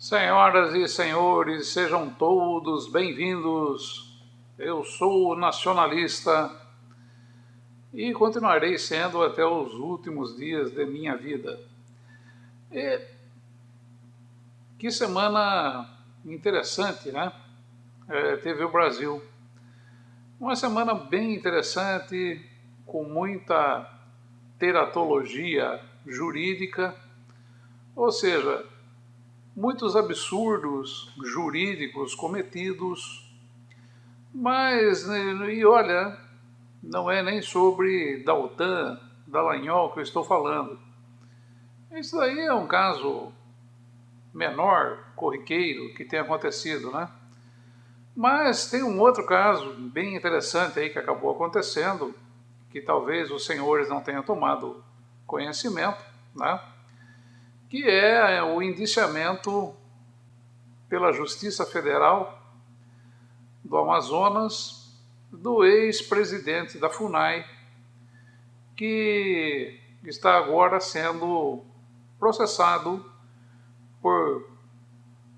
Senhoras e senhores, sejam todos bem-vindos. Eu sou nacionalista e continuarei sendo até os últimos dias de minha vida. E que semana interessante, né? Teve o Brasil. Uma semana bem interessante, com muita teratologia jurídica, ou seja, muitos absurdos jurídicos cometidos, mas, e olha, não é nem sobre Deltan Dallagnol que eu estou falando. Isso daí é um caso menor, corriqueiro, que tem acontecido, né? Mas tem um outro caso bem interessante aí que acabou acontecendo, que talvez os senhores não tenham tomado conhecimento, né? Que é o indiciamento pela Justiça Federal do Amazonas do ex-presidente da FUNAI, que está agora sendo processado por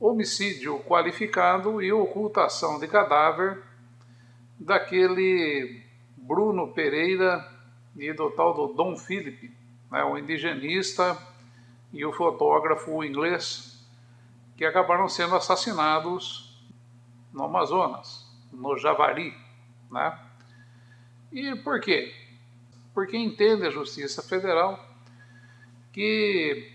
homicídio qualificado e ocultação de cadáver daquele Bruno Pereira e do tal do Dom Philip, né, o indigenista e o fotógrafo inglês, que acabaram sendo assassinados no Amazonas, no Javari, né? E por quê? Porque entende a Justiça Federal que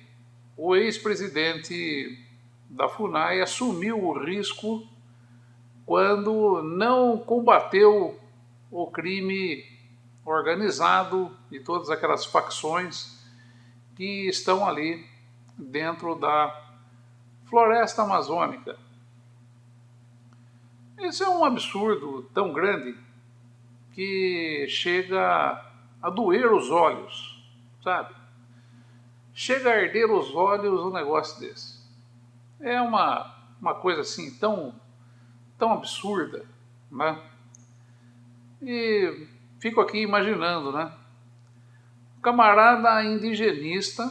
o ex-presidente da FUNAI assumiu o risco quando não combateu o crime organizado e todas aquelas facções que estão ali dentro da floresta amazônica. Isso é um absurdo tão grande que chega a doer os olhos, sabe? Chega a arder os olhos um negócio desse. É uma coisa assim tão absurda, né? E fico aqui imaginando, né? O camarada indigenista,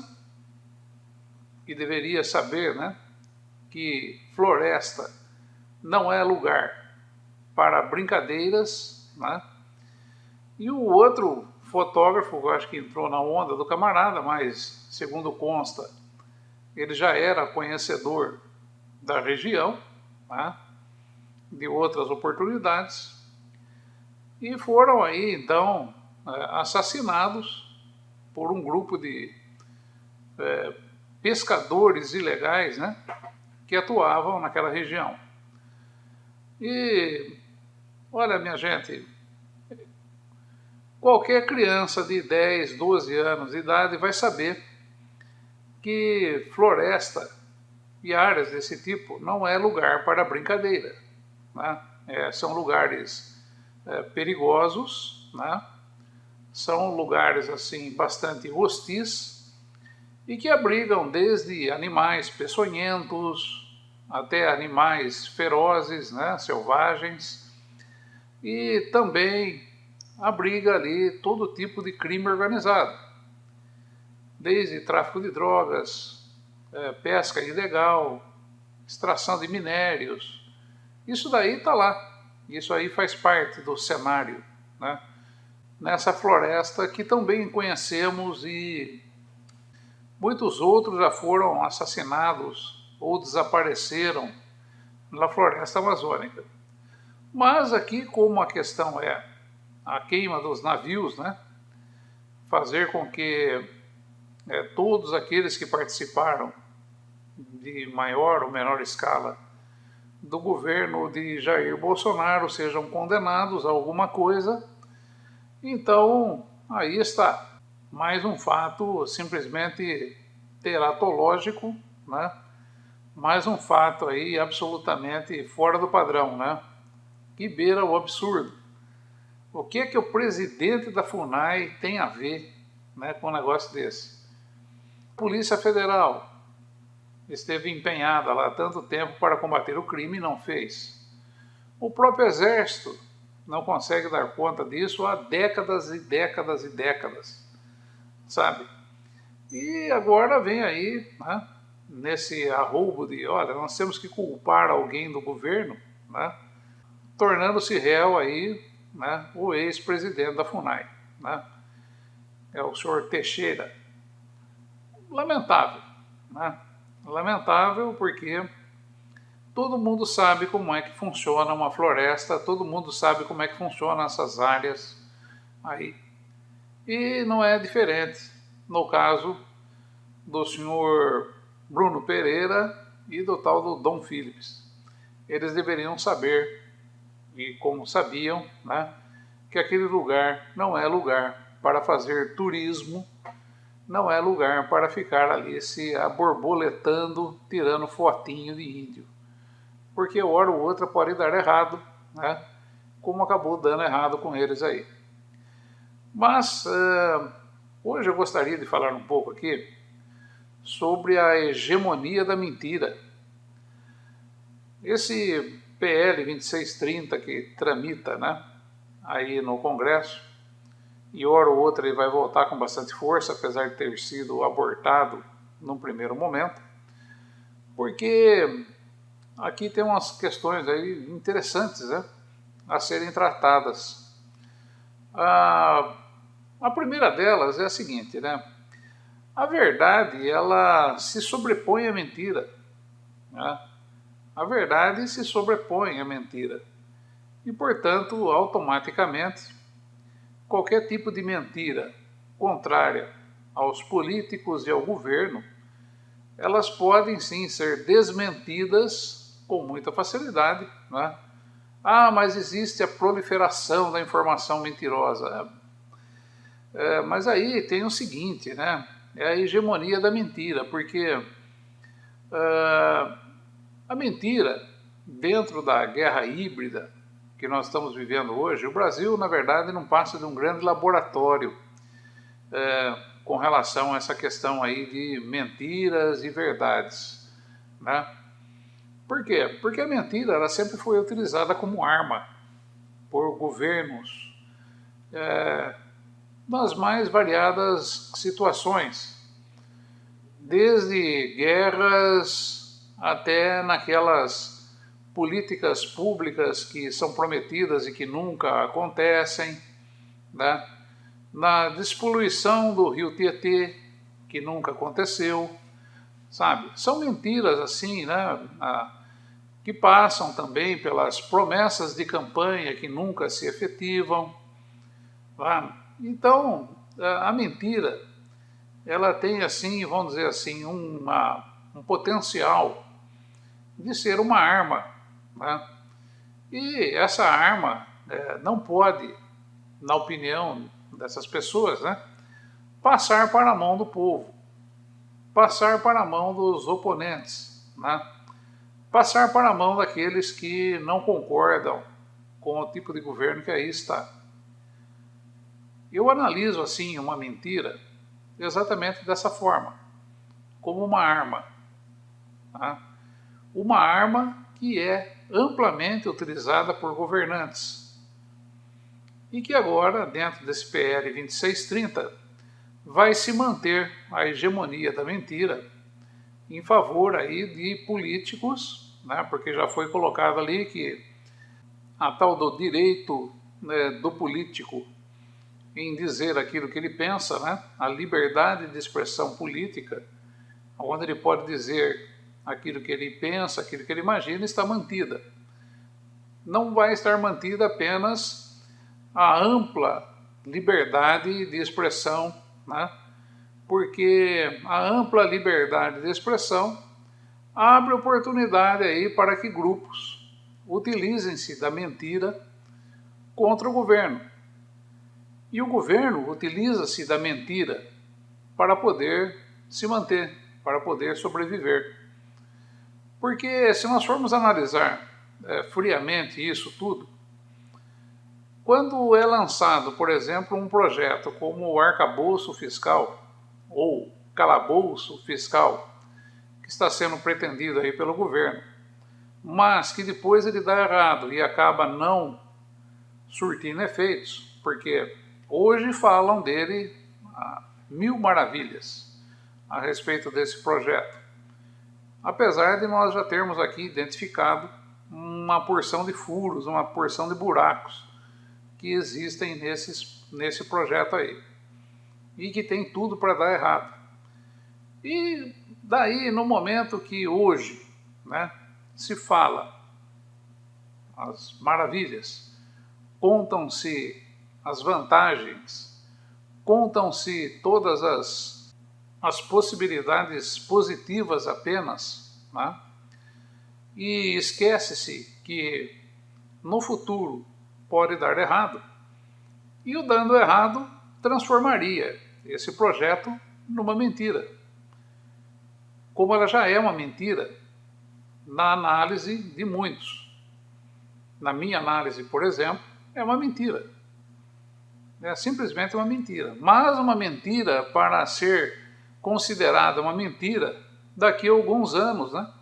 que deveria saber, né, que floresta não é lugar para brincadeiras, né? E o outro fotógrafo, eu acho que entrou na onda do camarada, mas, segundo consta, ele já era conhecedor da região, né, de outras oportunidades, e foram aí, então, assassinados por um grupo de pescadores ilegais, né, que atuavam naquela região. E, olha, minha gente, qualquer criança de 10, 12 anos de idade vai saber que floresta e áreas desse tipo não é lugar para brincadeira, né? São lugares perigosos, né? São lugares assim bastante hostis e que abrigam desde animais peçonhentos até animais ferozes, né, selvagens, e também abriga ali todo tipo de crime organizado, desde tráfico de drogas, pesca ilegal, extração de minérios. Isso daí está lá, isso aí faz parte do cenário, né, nessa floresta que também conhecemos, e muitos outros já foram assassinados ou desapareceram na floresta amazônica. Mas aqui, como a questão é a queima dos navios, né, fazer com que todos aqueles que participaram de maior ou menor escala do governo de Jair Bolsonaro sejam condenados a alguma coisa, então aí está mais um fato simplesmente teratológico, né? Mais um fato aí absolutamente fora do padrão, né? Que beira o absurdo. O que é que o presidente da FUNAI tem a ver, né, com um negócio desse? A Polícia Federal esteve empenhada lá há tanto tempo para combater o crime e não fez. O próprio Exército não consegue dar conta disso há décadas e décadas e décadas, sabe? E agora vem aí, né, nesse arroubo de, olha, nós temos que culpar alguém do governo, né, tornando-se réu aí, né, o ex-presidente da FUNAI, né, é o senhor Teixeira. Lamentável, né? Lamentável porque todo mundo sabe como é que funciona uma floresta, todo mundo sabe como é que funcionam essas áreas aí. E não é diferente no caso do senhor Bruno Pereira e do tal do Dom Phillips. Eles deveriam saber, e como sabiam, né, que aquele lugar não é lugar para fazer turismo, não é lugar para ficar ali se aborboletando, tirando fotinho de índio. Porque hora ou outra pode dar errado, né, como acabou dando errado com eles aí. Mas hoje eu gostaria de falar um pouco aqui sobre a hegemonia da mentira. Esse PL 2630 que tramita, né, aí no Congresso, e hora ou outra ele vai voltar com bastante força, apesar de ter sido abortado num primeiro momento, porque aqui tem umas questões aí interessantes, né, a serem tratadas. A primeira delas é a seguinte, né, a verdade, ela se sobrepõe à mentira, né? A verdade se sobrepõe à mentira. E, portanto, automaticamente, qualquer tipo de mentira contrária aos políticos e ao governo, elas podem sim ser desmentidas com muita facilidade, né? Ah, mas existe a proliferação da informação mentirosa. Mas aí tem o seguinte, né? É a hegemonia da mentira, porque a mentira, dentro da guerra híbrida que nós estamos vivendo hoje, o Brasil, na verdade, não passa de um grande laboratório com relação a essa questão aí de mentiras e verdades, né? Por quê? Porque a mentira ela sempre foi utilizada como arma por governos nas mais variadas situações, desde guerras até naquelas políticas públicas que são prometidas e que nunca acontecem, né? Na despoluição do rio Tietê, que nunca aconteceu, sabe? São mentiras assim, né? Que passam também pelas promessas de campanha que nunca se efetivam, tá? Então, a mentira, ela tem assim, vamos dizer assim, um potencial de ser uma arma, né? E essa arma não pode, na opinião dessas pessoas, né, passar para a mão do povo, passar para a mão dos oponentes, né, passar para a mão daqueles que não concordam com o tipo de governo que aí está. Eu analiso assim uma mentira exatamente dessa forma, como uma arma, tá? Uma arma que é amplamente utilizada por governantes e que agora, dentro desse PL 2630, vai se manter a hegemonia da mentira em favor aí de políticos, né, porque já foi colocado ali que a tal do direito, né, do político em dizer aquilo que ele pensa, né, a liberdade de expressão política, onde ele pode dizer aquilo que ele pensa, aquilo que ele imagina, está mantida. Não vai estar mantida apenas a ampla liberdade de expressão, né? Porque a ampla liberdade de expressão abre oportunidade aí para que grupos utilizem-se da mentira contra o governo. E o governo utiliza-se da mentira para poder se manter, para poder sobreviver. Porque se nós formos analisar friamente isso tudo, quando é lançado, por exemplo, um projeto como o arcabouço fiscal ou calabouço fiscal, que está sendo pretendido aí pelo governo, mas que depois ele dá errado e acaba não surtindo efeitos, porque hoje falam dele mil maravilhas a respeito desse projeto. apesar de nós já termos aqui identificado uma porção de furos, uma porção de buracos que existem nesse projeto aí, e que tem tudo para dar errado. E daí, no momento que hoje, né, se fala as maravilhas, contam-se as vantagens, contam-se todas as possibilidades positivas apenas, né? E esquece-se que no futuro pode dar errado, e o dando errado transformaria esse projeto numa mentira. Como ela já é uma mentira na análise de muitos. Na minha análise, por exemplo, é uma mentira. É simplesmente uma mentira. Mas uma mentira para ser considerada uma mentira daqui a alguns anos, né?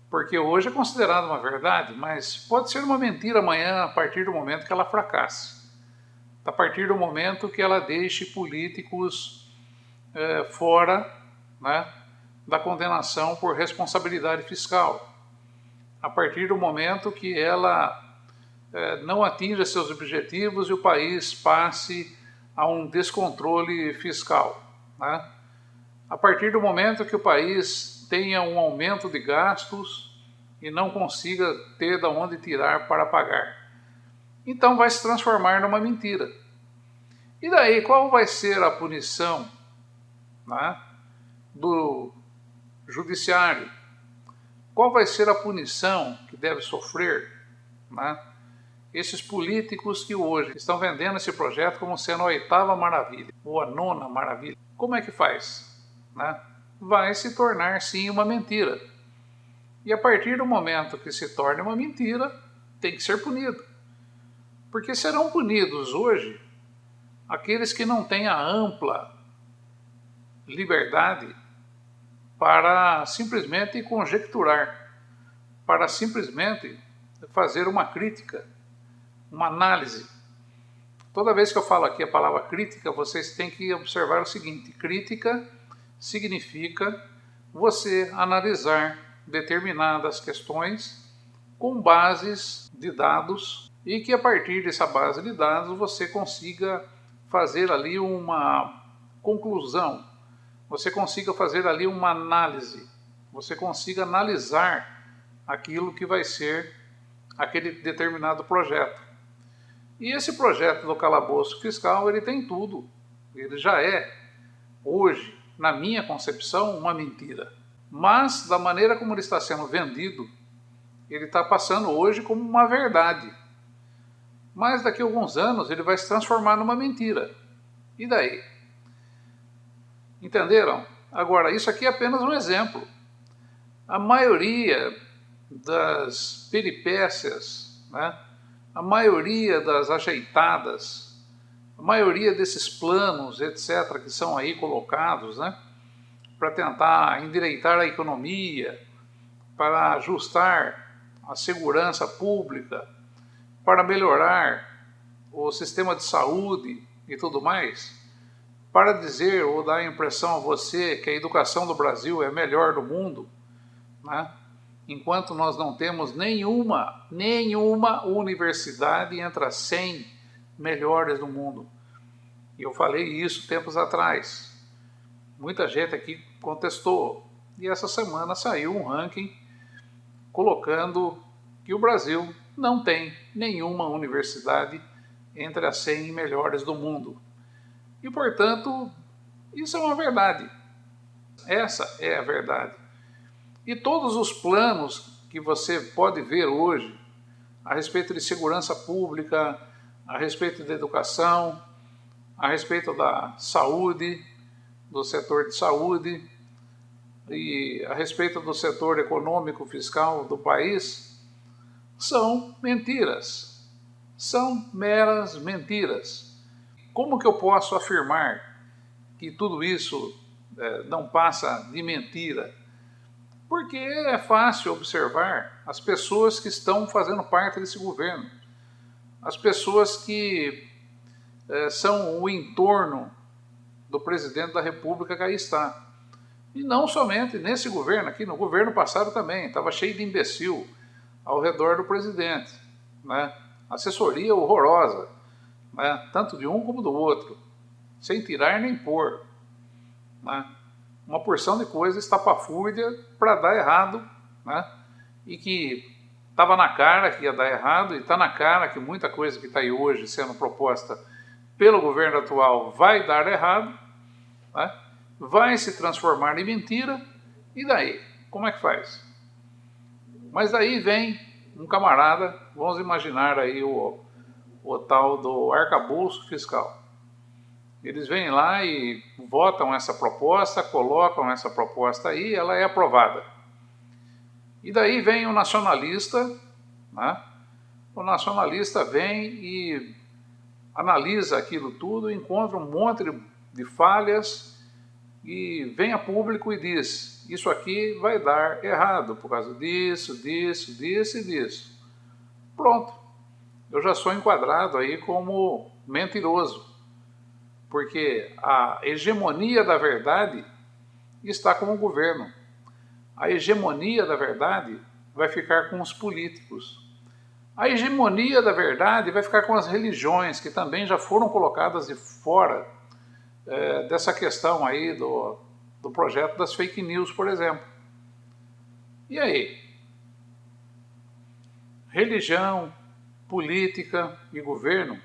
Porque hoje é considerada uma verdade, mas pode ser uma mentira amanhã a partir do momento que ela fracasse. A partir do momento que ela deixe políticos fora, né, da condenação por responsabilidade fiscal. A partir do momento que ela não atinja seus objetivos e o país passe a um descontrole fiscal, né? A partir do momento que o país tenha um aumento de gastos e não consiga ter de onde tirar para pagar. Então vai se transformar numa mentira. E daí, qual vai ser a punição, né, do judiciário? Qual vai ser a punição que deve sofrer, né, esses políticos que hoje estão vendendo esse projeto como sendo a 8ª maravilha, ou a 9ª maravilha? Como é que faz? Né? Vai se tornar sim uma mentira. E a partir do momento que se torna uma mentira, tem que ser punido. Porque serão punidos hoje aqueles que não têm a ampla liberdade para simplesmente conjecturar, para simplesmente fazer uma crítica, uma análise. Toda vez que eu falo aqui a palavra crítica, vocês têm que observar o seguinte: crítica significa você analisar determinadas questões com bases de dados e que a partir dessa base de dados você consiga fazer ali uma conclusão, você consiga fazer ali uma análise, você consiga analisar aquilo que vai ser aquele determinado projeto. E esse projeto do calabouço fiscal, ele tem tudo. Ele já é, hoje, na minha concepção, uma mentira. Mas, da maneira como ele está sendo vendido, ele está passando hoje como uma verdade. Mas daqui a alguns anos ele vai se transformar numa mentira. E daí? Entenderam? Agora, isso aqui é apenas um exemplo. A maioria das peripécias, né? A maioria das ajeitadas, a maioria desses planos, etc., que são aí colocados, né, para tentar endireitar a economia, para ajustar a segurança pública, para melhorar o sistema de saúde e tudo mais, para dizer ou dar a impressão a você que a educação do Brasil é a melhor do mundo, né? Enquanto nós não temos nenhuma universidade entre as 100 melhores do mundo. E eu falei isso tempos atrás. Muita gente aqui contestou. E essa semana saiu um ranking colocando que o Brasil não tem nenhuma universidade entre as 100 melhores do mundo. E, portanto, isso é uma verdade. Essa é a verdade. E todos os planos que você pode ver hoje a respeito de segurança pública, a respeito da educação, a respeito da saúde, do setor de saúde e a respeito do setor econômico fiscal do país, são mentiras. São meras mentiras. Como que eu posso afirmar que tudo isso não passa de mentira? Porque é fácil observar as pessoas que estão fazendo parte desse governo, as pessoas que são o entorno do presidente da República que aí está. E não somente nesse governo aqui, no governo passado também, estava cheio de imbecil ao redor do presidente, né? Assessoria horrorosa, né? Tanto de um como do outro, sem tirar nem pôr, né? Uma porção de coisa estapafúrdia para dar errado, né? E que estava na cara que ia dar errado, e está na cara que muita coisa que está aí hoje sendo proposta pelo governo atual vai dar errado, né? Vai se transformar em mentira, e daí? Como é que faz? Mas daí vem um camarada, vamos imaginar aí o tal do arcabouço fiscal. Eles vêm lá e votam essa proposta, colocam essa proposta aí, ela é aprovada. E daí vem o nacionalista, né? O nacionalista vem e analisa aquilo tudo, encontra um monte de falhas e vem a público e diz: isso aqui vai dar errado por causa disso, disso, disso e disso. Pronto, eu já sou enquadrado aí como mentiroso, porque a hegemonia da verdade está com o governo. A hegemonia da verdade vai ficar com os políticos. A hegemonia da verdade vai ficar com as religiões, que também já foram colocadas de fora dessa questão aí do projeto das fake news, por exemplo. E aí? Religião, política e governo,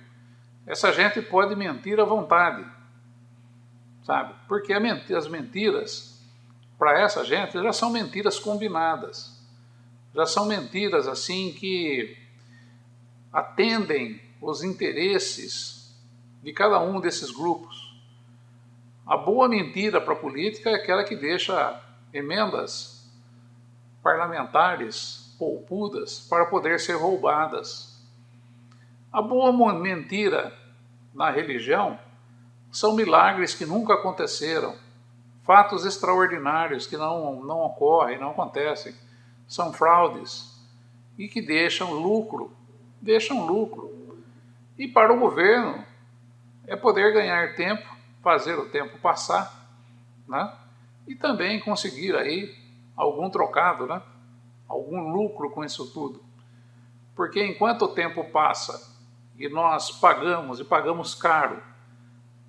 essa gente pode mentir à vontade, sabe? Porque as mentiras, para essa gente, já são mentiras combinadas. Já são mentiras assim que atendem os interesses de cada um desses grupos. A boa mentira para a política é aquela que deixa emendas parlamentares poupudas para poder ser roubadas. A boa mentira na religião são milagres que nunca aconteceram, fatos extraordinários que não ocorrem, não acontecem, são fraudes e que deixam lucro. E para o governo é poder ganhar tempo, fazer o tempo passar, né? E também conseguir aí algum trocado, né? Algum lucro com isso tudo. Porque enquanto o tempo passa e nós pagamos, e pagamos caro,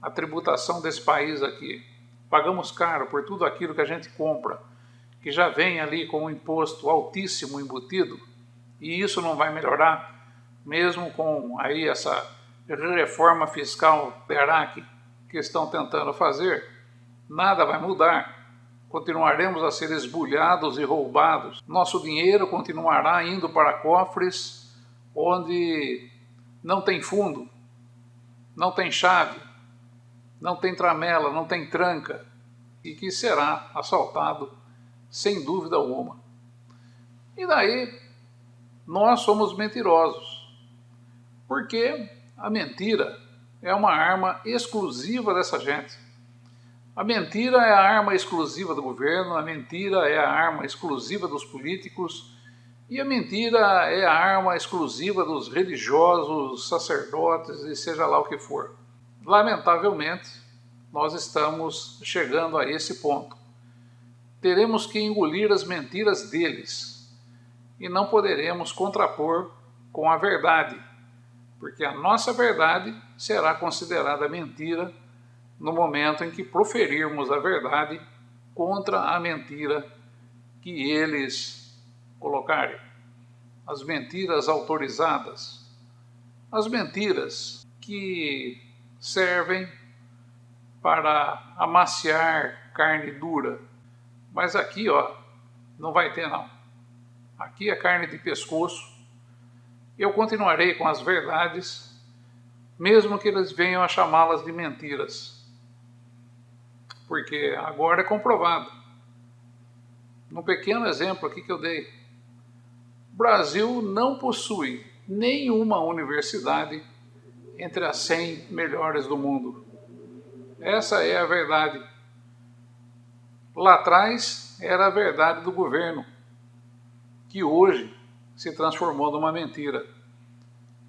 a tributação desse país aqui, pagamos caro por tudo aquilo que a gente compra, que já vem ali com um imposto altíssimo embutido, e isso não vai melhorar, mesmo com aí essa reforma fiscal PERAC que estão tentando fazer, nada vai mudar. Continuaremos a ser esbulhados e roubados. Nosso dinheiro continuará indo para cofres onde não tem fundo, não tem chave, não tem tramela, não tem tranca, e que será assaltado sem dúvida alguma. E daí nós somos mentirosos, porque a mentira é uma arma exclusiva dessa gente. A mentira é a arma exclusiva do governo, a mentira é a arma exclusiva dos políticos, e a mentira é a arma exclusiva dos religiosos, sacerdotes e seja lá o que for. Lamentavelmente, nós estamos chegando a esse ponto. Teremos que engolir as mentiras deles e não poderemos contrapor com a verdade, porque a nossa verdade será considerada mentira no momento em que proferirmos a verdade contra a mentira que eles colocarem. As mentiras autorizadas, as mentiras que servem para amaciar carne dura. Mas aqui, ó, não vai ter não. Aqui é carne de pescoço. Eu continuarei com as verdades, mesmo que eles venham a chamá-las de mentiras. Porque agora é comprovado. Num pequeno exemplo aqui que eu dei, o Brasil não possui nenhuma universidade entre as 100 melhores do mundo. Essa é a verdade. Lá atrás era a verdade do governo, que hoje se transformou numa mentira.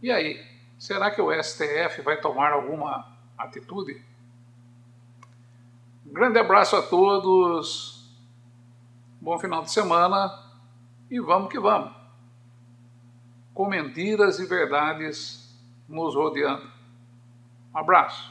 E aí, será que o STF vai tomar alguma atitude? Um grande abraço a todos bom final de semana e vamos que vamos. Com mentiras e verdades nos rodeando. Um abraço.